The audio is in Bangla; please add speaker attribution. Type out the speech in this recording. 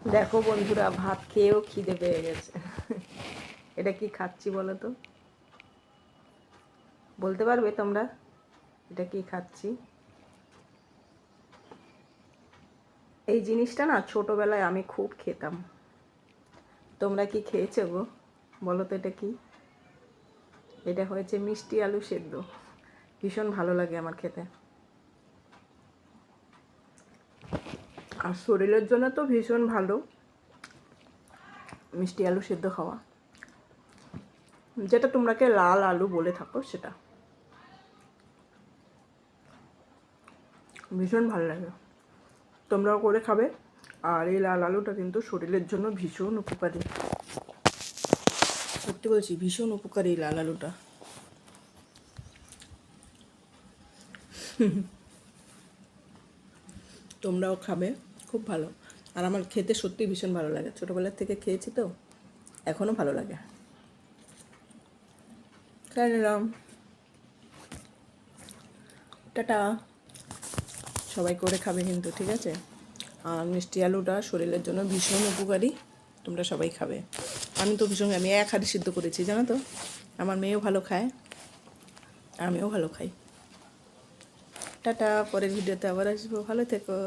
Speaker 1: দেখো বন্ধুরা, ভাত খেয়েও খিদে পেয়ে গেছে। এটা কি খাচ্ছি বলো তো? বলতে পারবে তোমরা এটা কি খাচ্ছি? এই জিনিসটা না ছোটবেলায় আমি খুব খেতাম। তোমরা কি খেয়েছো গো? বলো তো এটা কি? এটা হয়েছে মিষ্টি আলু সেদ্ধ। ভীষণ ভালো লাগে আমার খেতে, আর শরীরের জন্য তো ভীষণ ভালো মিষ্টি আলু সেদ্ধ খাওয়া, যেটা তোমরাকে লাল আলু বলে থাকো সেটা। ভীষণ ভালো লাগে, তোমরাও করে খাবে। আর এই লাল আলুটা কিন্তু শরীরের জন্য ভীষণ উপকারী। সত্যি বলছি, ভীষণ উপকারী লাল আলুটা। তোমরাও খাবে, খুব ভালো। আর আমার খেতে সত্যি ভীষণ ভালো লাগে, ছোটোবেলার থেকে খেয়েছি তো এখনও ভালো লাগে। খেয়ে নিলাম। টাটা। সবাই করে খাবে কিন্তু, ঠিক আছে? আর মিষ্টি আলুটা শরীরের জন্য ভীষণ উপকারী, তোমরা সবাই খাবে। আমি এক হাঁড়ি সিদ্ধ করেছি, জানো তো? আমার মেয়েও ভালো খায়, আমিও ভালো খাই। টাটা, পরের ভিডিওতে আবার আসবো, ভালো থেকো।